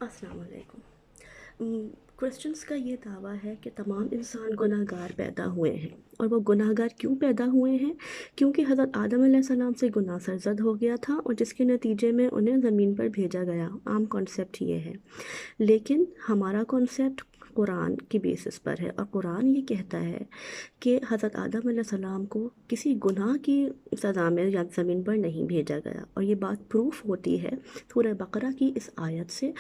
السلام علیکم۔ کرسچنس کا یہ دعویٰ ہے کہ تمام انسان گناہ گار پیدا ہوئے ہیں، اور وہ گناہ گار کیوں پیدا ہوئے ہیں؟ کیونکہ حضرت آدم علیہ السلام سے گناہ سرزد ہو گیا تھا، اور جس کے نتیجے میں انہیں زمین پر بھیجا گیا۔ عام کانسیپٹ یہ ہے، لیکن ہمارا کانسیپٹ قرآن کی بیسس پر ہے، اور قرآن یہ کہتا ہے کہ حضرت آدم علیہ السلام کو کسی گناہ کی سزا میں یا زمین پر نہیں بھیجا گیا، اور یہ بات پروف ہوتی ہے سورہ بقرہ کی اس آیت سے،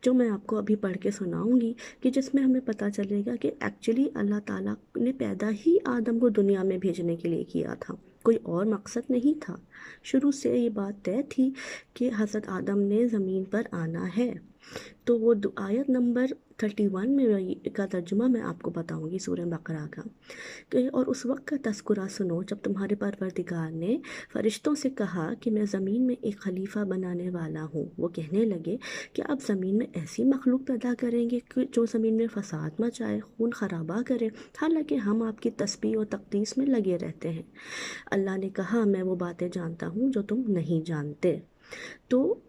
جو میں آپ کو ابھی پڑھ کے سناؤں گی، کہ جس میں ہمیں پتہ چلے گا کہ ایکچولی اللہ تعالیٰ نے پیدا ہی آدم کو دنیا میں بھیجنے کے لیے کیا تھا، کوئی اور مقصد نہیں تھا۔ شروع سے یہ بات طے تھی کہ حضرت آدم نے زمین پر آنا ہے۔ تو وہ آیت نمبر 31 میں کا ترجمہ میں آپ کو بتاؤں گی سورہ بقرہ کا، اور اس وقت کا تذکرہ سنو جب تمہارے پروردگار نے فرشتوں سے کہا کہ میں زمین میں ایک خلیفہ بنانے والا ہوں۔ وہ کہنے لگے کہ آپ زمین میں ایسی مخلوق پیدا کریں گے کہ جو زمین میں فساد مچائے، خون خرابہ کرے، حالانکہ ہم آپ کی تسبیح و تقدیس میں لگے رہتے ہیں۔ اللہ نے کہا میں وہ باتیں جانتا ہوں جو تم نہیں جانتے۔ تو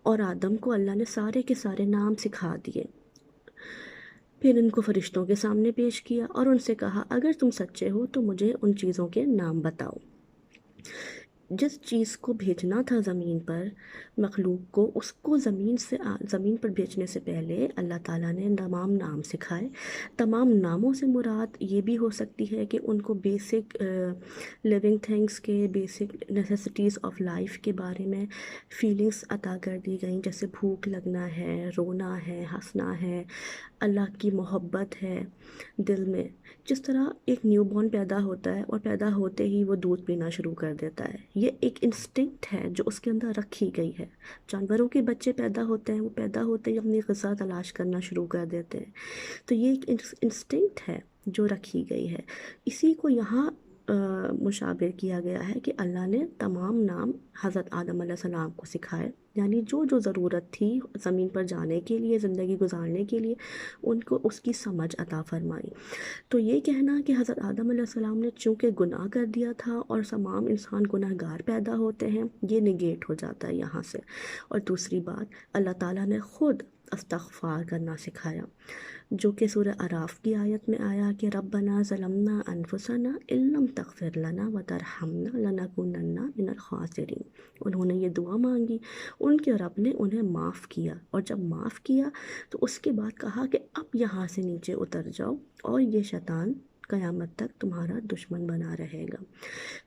اور آدم کو اللہ نے سارے کے سارے نام سکھا دیے، پھر ان کو فرشتوں کے سامنے پیش کیا اور ان سے کہا اگر تم سچے ہو تو مجھے ان چیزوں کے نام بتاؤ۔ جس چیز کو بھیجنا تھا زمین پر، مخلوق کو، اس کو زمین پر بھیجنے سے پہلے اللہ تعالیٰ نے تمام نام سکھائے۔ تمام ناموں سے مراد یہ بھی ہو سکتی ہے کہ ان کو بیسک لیونگ تھنگس کے، بیسک نیسیسٹیز آف لائف کے بارے میں فیلنگس عطا کر دی گئیں، جیسے بھوک لگنا ہے، رونا ہے، ہنسنا ہے، اللہ کی محبت ہے دل میں۔ جس طرح ایک نیو بورن پیدا ہوتا ہے اور پیدا ہوتے ہی وہ دودھ پینا شروع کر دیتا ہے، یہ ایک انسٹنکٹ ہے جو اس کے اندر رکھی گئی ہے۔ جانوروں کے بچے پیدا ہوتے ہیں، وہ پیدا ہوتے ہی اپنی غذا تلاش کرنا شروع کر دیتے ہیں، تو یہ ایک انسٹنکٹ ہے جو رکھی گئی ہے۔ اسی کو یہاں مشابہ کیا گیا ہے کہ اللہ نے تمام نام حضرت آدم علیہ السلام کو سکھائے، یعنی جو جو ضرورت تھی زمین پر جانے کے لیے، زندگی گزارنے کے لیے، ان کو اس کی سمجھ عطا فرمائی۔ تو یہ کہنا کہ حضرت آدم علیہ السلام نے چونکہ گناہ کر دیا تھا اور تمام انسان گناہ گار پیدا ہوتے ہیں، یہ نگیٹ ہو جاتا ہے یہاں سے۔ اور دوسری بات، اللہ تعالیٰ نے خود استغفار کرنا سکھایا، جو کہ سورہ اعراف کی آیت میں آیا کہ ربنا ظلمنا انفسنا ان لم تغفر لنا وترحمنا لنکونن من الخاسرین۔ انہوں نے یہ دعا مانگی، ان کے رب نے انہیں معاف کیا، اور جب معاف کیا تو اس کے بعد کہا کہ اب یہاں سے نیچے اتر جاؤ، اور یہ شیطان قیامت تک تمہارا دشمن بنا رہے گا۔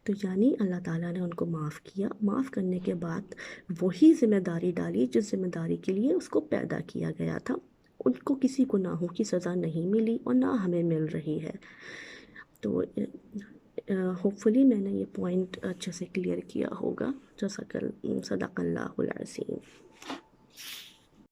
تو یعنی اللہ تعالیٰ نے ان کو معاف کیا، معاف کرنے کے بعد وہی ذمہ داری ڈالی جس ذمہ داری کے لیے اس کو پیدا کیا گیا تھا۔ ان کو کسی گناہوں کی سزا نہیں ملی اور نہ ہمیں مل رہی ہے۔ تو ہوپ فلی میں نے یہ پوائنٹ اچھے سے کلیئر کیا ہوگا۔ صدق اللہ العظیم۔